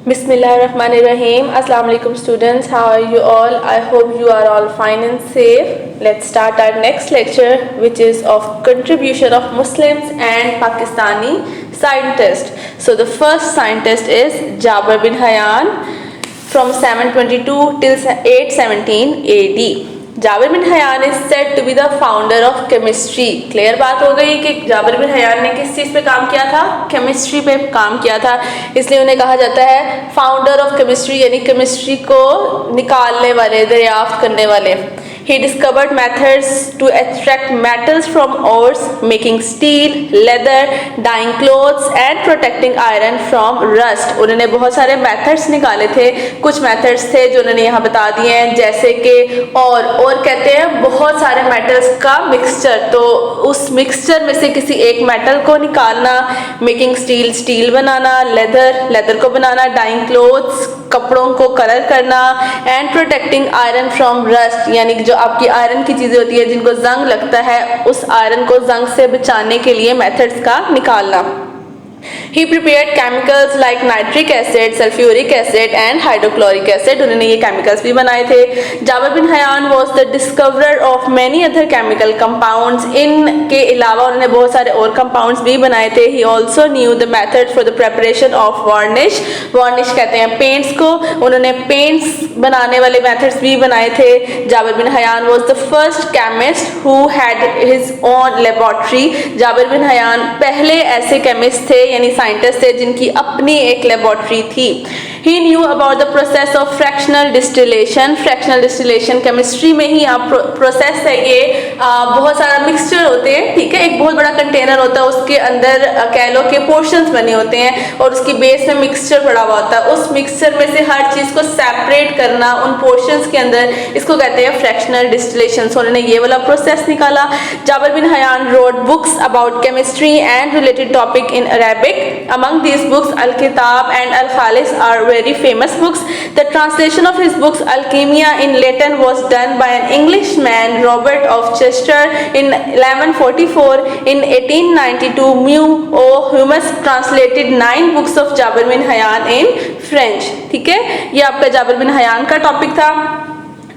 Bismillahirrahmanirrahim. Assalamu alaikum students. How are you all? I hope you are all fine and safe. Let's start our next lecture, which is of contribution of Muslims and Pakistani scientists. So the first scientist is Jabir bin Hayyan from 722 till 817 AD. Jabir bin Hayyan is said to be the founder of chemistry. Clear बात हो गई कि Jabir bin Hayyan ने किस चीज़ पे काम किया था? केमिस्ट्री पे काम किया था, इसलिए उन्हें कहा जाता है फाउंडर ऑफ केमिस्ट्री, यानी केमिस्ट्री को निकालने वाले, दरियाफ्त करने वाले। He discovered methods to extract metals from ores, making steel, leather, dyeing clothes and protecting iron from rust. उन्होंने बहुत सारे methods निकाले थे। कुछ methods थे जो उन्होंने यहाँ बता दिए हैं, जैसे कि और कहते हैं बहुत सारे metals का mixture, तो उस mixture में से किसी एक metal को निकालना, making steel बनाना, leather को बनाना, dyeing clothes कपड़ों को कलर करना, and protecting iron from rust, यानी जो आपकी आयरन की चीज़ें होती है जिनको जंग लगता है, उस आयरन को जंग से बचाने के लिए मेथड्स का निकालना। He prepared chemicals like nitric acid, sulfuric acid and hydrochloric acid. उन्होंने ये chemicals भी बनाए थे। Jabir bin Hayyan was the discoverer of many other chemical compounds. इनके अलावा उन्होंने बहुत सारे और compounds भी बनाए थे। He also knew the method for the preparation of varnish. Varnish कहते हैं paints को, उन्होंने paints बनाने वाले methods भी बनाए थे। Jabir bin Hayyan was the first chemist who had his own laboratory. Jabir bin Hayyan पहले ऐसे chemist थे, यानी साइंटिस्ट थे जिनकी अपनी एक लेबोरेटरी थी। He knew about the process of fractional distillation. Fractional distillation chemistry में ही आप प्रोसेस है ये, बहुत सारा मिक्सचर होते हैं, ठीक है, एक बहुत बड़ा कंटेनर होता है, उसके अंदर कह लो के पोर्शंस बने होते हैं और उसकी बेस में मिक्सचर पड़ा हुआ होता है। उस मिक्सचर में से हर चीज़ को सेपरेट करना उन पोर्शंस के अंदर, इसको कहते हैं फ्रैक्शनल डिस्टिलेशन। सो उन्होंने ये वाला प्रोसेस निकाला। Jabir bin Hayyan wrote books about chemistry and related topic in Arabic. Among these books, Al-Kitab and Al-Khalis are very famous books. The translation of his books Alchemia in Latin was done by an Englishman, Robert of Chester, in 1144. In 1892, Mu O Humus translated 9 books of Jabir bin Hayyan in French. ठीक है, ये आपका Jabir bin Hayyan का topic था।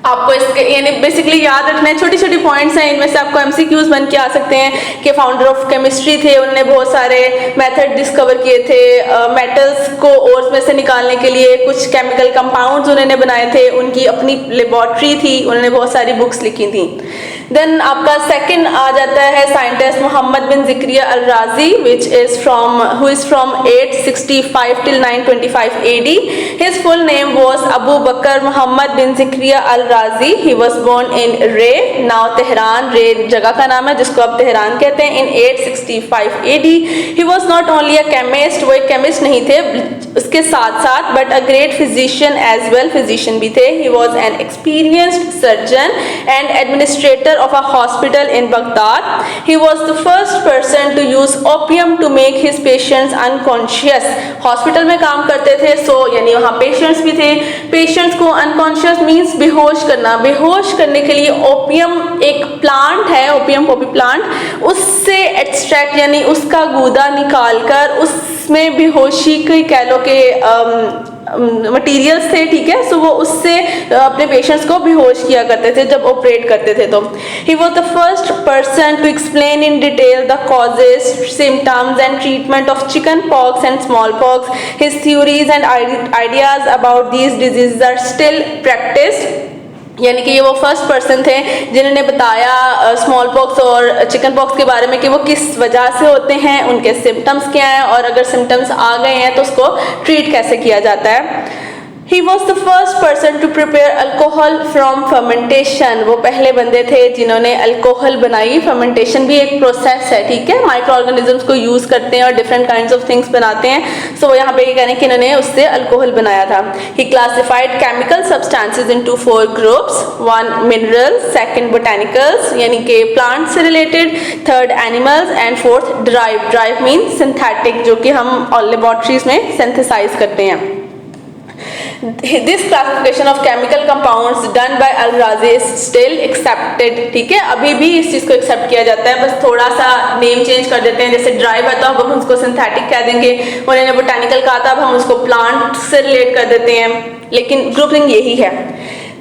आपको इसके यानी basically याद रखना है, छोटी छोटी पॉइंट्स हैं, इनमें से आपको एमसीक्यूज बन के आ सकते हैं कि फाउंडर ऑफ केमिस्ट्री थे, उन्होंने बहुत सारे मेथड डिस्कवर किए थे, मेटल्स को ओर्स में से निकालने के लिए कुछ केमिकल कंपाउंड्स उन्होंने बनाए थे, उनकी अपनी लेबॉर्ट्री थी, उन्होंने बहुत सारी बुक्स लिखी थी। देन आपका सेकंड आ जाता है साइंटिस्ट मोहम्मद बिन ज़िक्रिया अल राजी, who is from 865 till 925 AD. His full name was Abu Bakr Muhammad bin Zikriya al Razi. He was born in Ray, now Tehran. Ray जगह का नाम है जिसको आप तेहरान कहते हैं, in 865 AD. He was not only a chemist, वो एक केमिस्ट नहीं थे, उसके साथ साथ but a great physician as well, physician भी थे। He was an experienced surgeon and administrator of a hospital in Baghdad. He was the first person to use opium to make his patients unconscious. Hospital में काम करते थे, सो यानी वहाँ patients भी थे। पेशेंट्स को अनकॉन्शियस मीन्स बेहोश करना, बेहोश करने के लिए ओपियम एक प्लांट है, ओपियम पॉपी प्लांट, उससे एक्सट्रैक्ट यानी उसका गूदा निकालकर उसमें बेहोशी की कह लो के मटीरियल्स थे, ठीक है, सो वो उससे अपने पेशेंट्स को बेहोश किया करते थे जब ऑपरेट करते थे। तो he was the first person to explain in detail the causes, symptoms and treatment of chicken pox and small pox. His theories and ideas about these disease are still practised, यानी कि ये वो first person थे जिन्होंने बताया small pox और chicken pox के बारे में कि वो किस वजह से होते हैं, उनके सिम्टम्स क्या हैं और अगर सिम्टम्स आ गए हैं तो उसको ट्रीट कैसे किया जाता है। He was the first person to prepare alcohol from fermentation. वो पहले बंदे थे जिन्होंने अल्कोहल बनाई। फर्मेंटेशन भी एक प्रोसेस है, ठीक है, माइक्रो ऑर्गेनिजम्स को यूज़ करते हैं और डिफरेंट काइंड्स ऑफ थिंग्स बनाते हैं। सो वो यहाँ पे ये कह रहे हैं कि इन्होंने उससे अल्कोहल बनाया था। He classified chemical substances into 4 groups. 1 minerals, 2 botanicals यानी कि प्लांट से related, 3 animals and 4 derived. Derived means synthetic, जो कि हम लेबोरेटरीज में सिंथेसाइज करते हैं। This classification of chemical compounds done by Al Razi is still accepted, ठीक है, अभी भी इस चीज को एक्सेप्ट किया जाता है, बस थोड़ा सा नेम चेंज कर देते हैं, जैसे ड्राइव है तो अब हम उसको सिंथेटिक कह देंगे, उन्होंने बोटानिकल कहा था, अब हम उसको प्लांट से रिलेट कर देते हैं, लेकिन ग्रुपिंग यही है।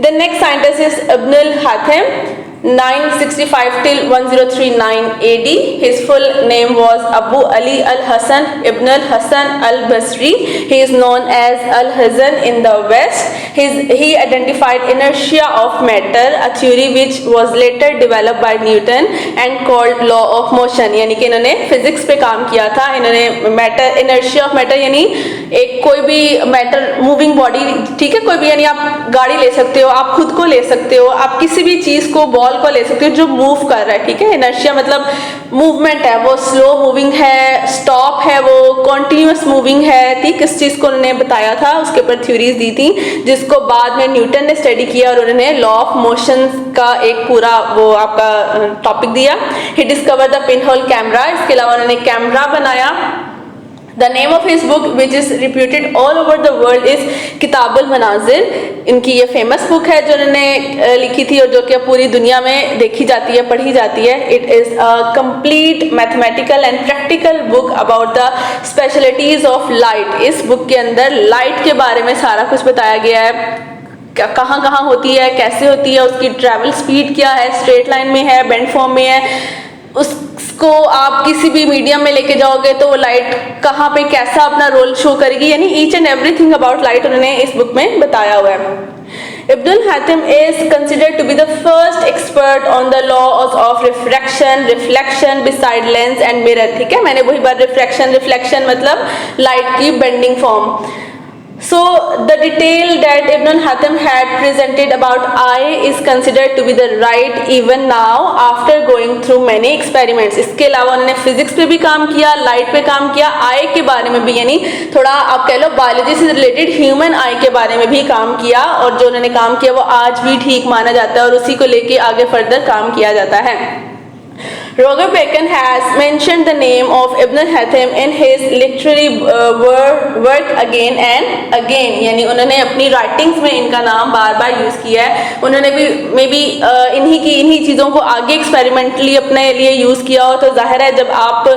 The next scientist is Ibn Al Haytham 965 till 1039 AD. His full name was Abu Ali al-Hasan ibn al-Hasan al-Basri. He is known as al-Hazan in the West. He identified inertia of matter, a theory which was later developed by Newton and called law of motion. यानी कि इन्होंने physics पे काम किया था, इन्होंने matter, inertia of matter यानी एक कोई भी मैटर मूविंग बॉडी, ठीक है, कोई भी, यानी आप गाड़ी ले सकते हो, आप खुद को ले सकते हो, आप किसी भी चीज को बॉल को ले सकते हो जो मूव कर रहा है, ठीक है। इनर्शिया मतलब मूवमेंट है, वो स्लो मूविंग है, स्टॉप है, वो कॉन्टिन्यूस मूविंग है, ठीक, इस चीज को उन्होंने बताया था, उसके ऊपर थ्योरीज दी थी, जिसको बाद में न्यूटन ने स्टडी किया और उन्होंने लॉ ऑफ मोशन का एक पूरा वो आपका टॉपिक दिया। ही डिस्कवर द पिनहोल कैमरा, इसके अलावा उन्होंने कैमरा बनाया। The name of his book, which is reputed all over the world, is किताब अल मनाजिर। इनकी ये फेमस बुक है जो उन्होंने लिखी थी और जो कि पूरी दुनिया में देखी जाती है, पढ़ी जाती है। It is a complete mathematical and practical book about the specialities of light. इस बुक के अंदर लाइट के बारे में सारा कुछ बताया गया है, कहाँ कहाँ होती है, कैसे होती है, उसकी ट्रैवल स्पीड क्या है, स्ट्रेट लाइन में है, बेंड फॉर्म में है, उसको आप किसी भी मीडियम में लेके जाओगे तो वो लाइट कहाँ पे कैसा अपना रोल शो करेगी, यानी each and everything about light उन्होंने इस बुक में बताया हुआ है। Ibn al-Hatim is considered to be the first expert on the laws of reflection beside lens and mirror, ठीक है, मैंने वही बात, reflection मतलब लाइट की bending form. So the detail that Ibn al-Hatim had presented about eye is considered to be the right even now after going through many experiments. इसके अलावा उन्होंने फिजिक्स पे भी काम किया, लाइट पे काम किया, आई के बारे में भी, यानी थोड़ा आप कह लो बायोलॉजी से रिलेटेड ह्यूमन आई के बारे में भी काम किया, और जो उन्होंने काम किया वो आज भी ठीक माना जाता है और उसी को लेके आगे फर्दर काम किया जाता है। Roger Bacon has mentioned the name of Ibn al-Hatim in his literary work again and again, यानी उन्होंने अपनी राइटिंग्स में इनका नाम बार बार यूज़ किया है। उन्होंने भी मे बी इन्हीं चीज़ों को आगे एक्सपेरिमेंटली अपने लिए यूज़ किया हो, तो जाहिर है जब आप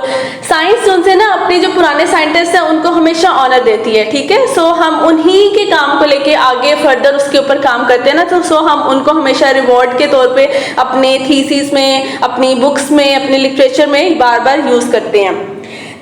साइंस उनसे ना, अपने जो पुराने साइंटिस्ट हैं उनको हमेशा ऑनर देती है, ठीक है, सो हम उन्हीं के काम को लेके आगे फर्दर उसके ऊपर काम करते हैं ना, तो सो हम उनको हमेशा रिवॉर्ड के तौर पे अपने थीसिस में, अपनी बुक्स में, अपने लिटरेचर में बार बार यूज करते हैं।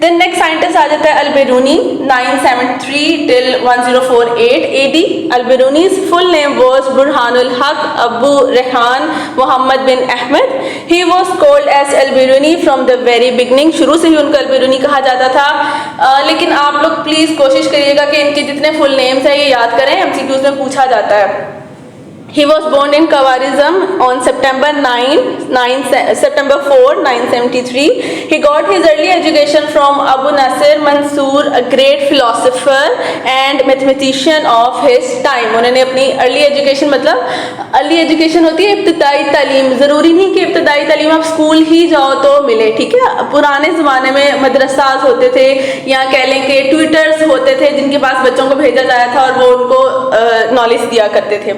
देन नेक्स्ट साइंटिस्ट आ जाता है अल-बिरूनी 973 till 1048 AD। अल-बिरूनी's full name was बुरहानुल हक अबू रेहान मोहम्मद बिन Ahmad. He was called as अल-बिरूनी from the very beginning, शुरू से ही उनको अल-बिरूनी कहा जाता था। लेकिन आप लोग प्लीज कोशिश करिएगा कि इनके जितने फुल नेम्स हैं ये याद करें, MCQs में पूछा जाता है। He was born in Khawarizm on September 4, 973. He got his early education from Abu Nasir Mansour, a great philosopher and mathematician of his time. उन्होंने अपनी अर्ली एजुकेशन, मतलब अर्ली एजुकेशन होती है इब्तदाई तालीम, ज़रूरी नहीं कि इब्तदाई तालीम आप स्कूल ही जाओ तो मिले, ठीक है, पुराने ज़माने में मदरसास होते थे, या कह लें कि ट्यूटर्स होते थे जिनके पास बच्चों को भेजा जाता था और वो उनको नॉलेज दिया करते थे।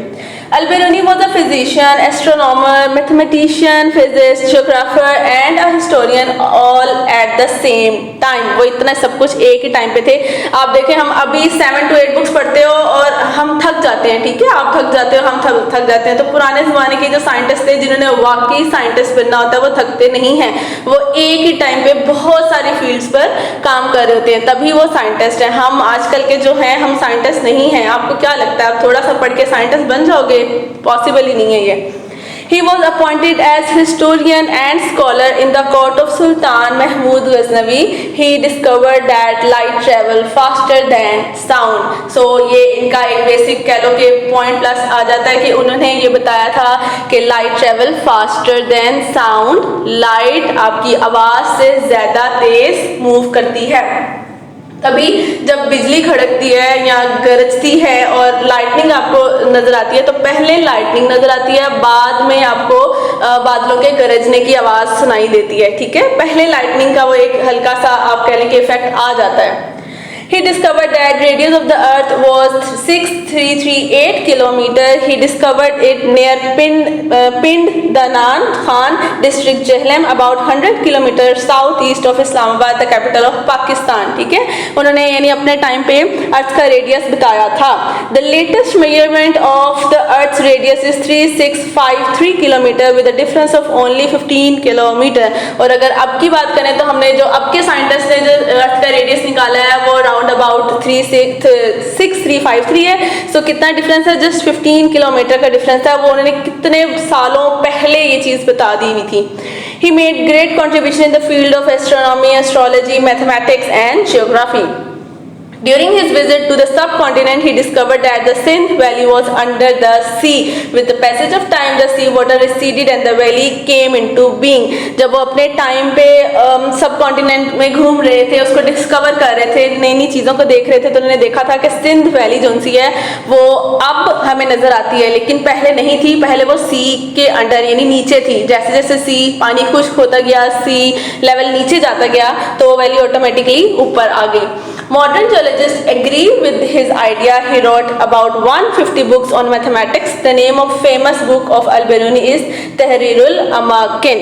Al-Biruni was a physician, astronomer, mathematician, physicist, geographer and a historian all at the same time. वो इतना सब कुछ एक ही टाइम पे थे। आप देखें, हम अभी 7 to 8 बुक्स पढ़ते हो और हम थक जाते हैं, ठीक है, आप थक जाते हो, हम थक जाते हैं, तो पुराने ज़माने के जो साइंटिस्ट थे जिन्होंने वाकई साइंटिस्ट बनना होता है वो थकते नहीं हैं, वो एक ही टाइम पे बहुत सारी फील्ड्स पर काम कर रहे होते हैं, तभी वो साइंटिस्ट हैं। हम आजकल के जो हैं, हम साइंटिस्ट नहीं हैं। आपको क्या लगता है आप थोड़ा सा पढ़ के साइंटिस्ट बन जाओगे? पॉसिबल ही नहीं है ये। He was appointed as historian and scholar in the court of Sultan Mahmud Ghaznavi. He discovered that light travel faster than sound. So ये इनका एक बेसिक कह लो कि पॉइंट प्लस आ जाता है कि उन्होंने ये बताया था कि light travel faster than sound, light आपकी आवाज़ से ज़्यादा तेज मूव करती है। तभी जब बिजली खड़कती है या गरजती है और लाइटनिंग आपको नजर आती है, तो पहले लाइटनिंग नजर आती है, बाद में आपको बादलों के गरजने की आवाज सुनाई देती है, ठीक है, पहले लाइटनिंग का वो एक हल्का सा आप कह लें कि इफेक्ट आ जाता है। He discovered that radius of the earth was 6338 kilometer. He discovered it near Pindanan Khan district, Jhelum, about 100 kilometers southeast of Islamabad, the capital of Pakistan. ठीक है, उन्होंने यानी अपने टाइम पे अर्थ का रेडियस बताया था. The latest measurement of the earth's radius is 3653 kilometer with a difference of only 15 kilometer. और अगर अब की बात करें तो हमने जो अब के साइंटिस्ट ने जो अर्थ का रेडियस निकाला है वो राउंड अबाउट 6353 है. सो कितना डिफरेंस है? जस्ट 15 किलोमीटर का डिफरेंस है. वो उन्होंने कितने सालों पहले ये चीज़ बता दी हुई थी. He made great contribution in the field of astronomy, astrology, mathematics and geography. During his visit to the subcontinent, he discovered that the Sindh Valley was under the sea. With the passage of time, the sea water receded and the valley came into being. जब वो अपने time पे subcontinent में घूम रहे थे, उसको discover कर रहे थे, नई नई चीज़ों को देख रहे थे, तो उन्होंने देखा था कि सिंध वैली जो सी है वो अब हमें नज़र आती है, लेकिन पहले नहीं थी. पहले वो सी के अंडर यानी नीचे थी. जैसे जैसे सी पानी खुश्क होता गया, सी लेवल नीचे जाता गया, तो वो वैली ऑटोमेटिकली ऊपर आ गई. Modern geologists agree with his idea. He wrote about 150 books on mathematics. The name of famous book of Al-Biruni is Tahrirul Amakin.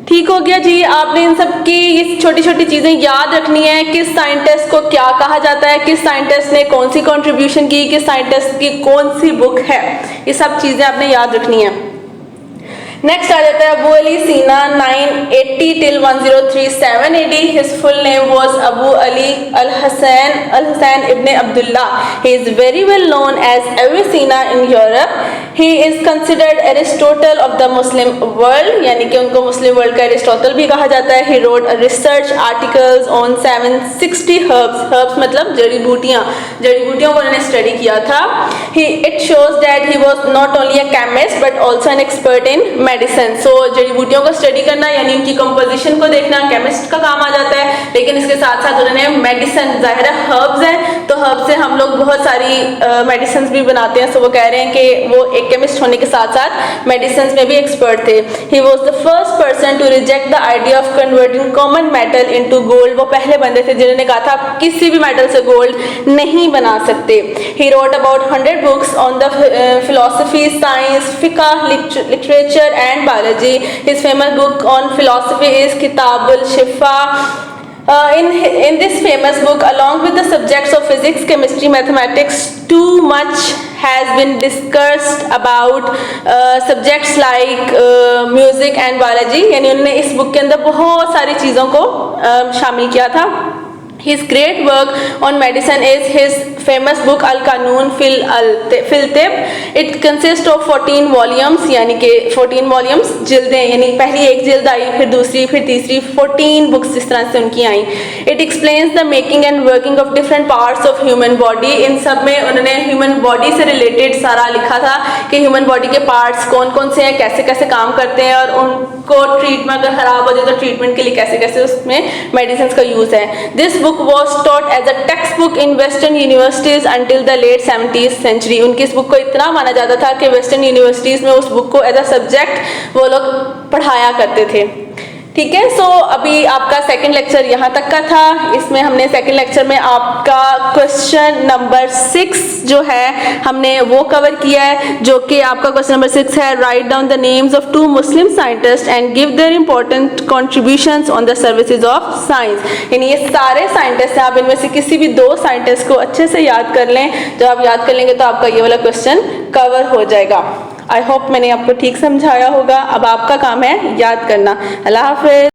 ठीक हो गया जी. आपने इन सब की ये छोटी छोटी चीज़ें याद रखनी है. किस साइंटिस्ट को क्या कहा जाता है, किस साइंटिस्ट ने कौन सी कंट्रीब्यूशन की, किस साइंटिस्ट की कौन सी बुक है, ये सब चीज़ें आपने याद रखनी है. नेक्स्ट आ जाता है अबू अली सीना 980 till 1037 AD. His full name was Abu Ali al-Husayn ibn Abdullah. He is very well known as Avicenna in Europe. He is considered Aristotle of the Muslim world, यानी कि उनको मुस्लिम वर्ल्ड का एरिस्टोटल भी कहा जाता है. He wrote research articles on 760 herbs. Herbs मतलब जड़ी बूटियाँ. जड़ी बूटियों को उन्होंने स्टडी किया था. It shows that he was not only a chemist but also an expert in medicine. So जड़ी बूटियों को स्टडी करना यानी उनकी कंपोजिशन को देखना केमिस्ट का काम आ जाता है, लेकिन इसके साथ साथ उन्होंने मेडिसिन, जाहिर है हर्ब्स हैं तो हर्ब से हम लोग बहुत सारी मेडिसिन भी बनाते हैं. सो वो कह रहे हैं कि वो एक केमिस्ट होने के साथ साथ मेडिसिन में भी एक्सपर्ट थे. He was the first person to reject the idea of converting common metal into gold. वो पहले बंदे थे जिन्होंने कहा था आप किसी भी मेटल से गोल्ड नहीं बना सकते. He wrote about 100 books on the philosophy, science, फिका, literature and biology. His famous book on philosophy is Kitab al-Shifa. In this famous book, along with the subjects of physics, chemistry, mathematics, too much has been discussed about subjects like music and biology. यानी उन्होंने इस book के अंदर बहुत सारी चीज़ों को शामिल किया था. His great work on medicine is his famous book Al-Qanun fil Tib. It consists of 14 volumes, यानी कि 14 volumes जिल्दें, यानी पहली एक जिल्द आई, फिर दूसरी, फिर तीसरी, 14 बुक्स इस तरह से उनकी आई. It explains the making and working of different parts of human body. इन सब में उन्होंने ह्यूमन बॉडी से रिलेटेड सारा लिखा था कि ह्यूमन बॉडी के पार्ट्स कौन कौन से हैं, कैसे कैसे काम करते हैं और उनको ट्रीटमेंट अगर ख़राब हो जाए तो ट्रीटमेंट के लिए कैसे कैसे उसमें मेडिसिन का यूज़ है. This book was taught as a textbook in Western universities until the late 17th century. उनकी इस बुक को इतना माना जाता था कि वेस्टर्न यूनिवर्सिटीज़ में उस बुक को एज अ सब्जेक्ट वो लोग पढ़ाया करते थे. ठीक है. सो अभी आपका सेकंड लेक्चर यहाँ तक का था. इसमें हमने सेकंड लेक्चर में आपका क्वेश्चन नंबर 6 जो है हमने वो कवर किया है, जो कि आपका क्वेश्चन नंबर 6 है write down the names of 2 Muslim scientist and give their important contributions on the services of science. यानी ये सारे साइंटिस्ट हैं, आप इनमें से किसी भी 2 साइंटिस्ट को अच्छे से याद कर लें. जब आप याद कर लेंगे तो आपका ये वाला क्वेश्चन कवर हो जाएगा. आई होप मैंने आपको ठीक समझाया होगा. अब आपका काम है याद करना. अल्लाह हाफिज़.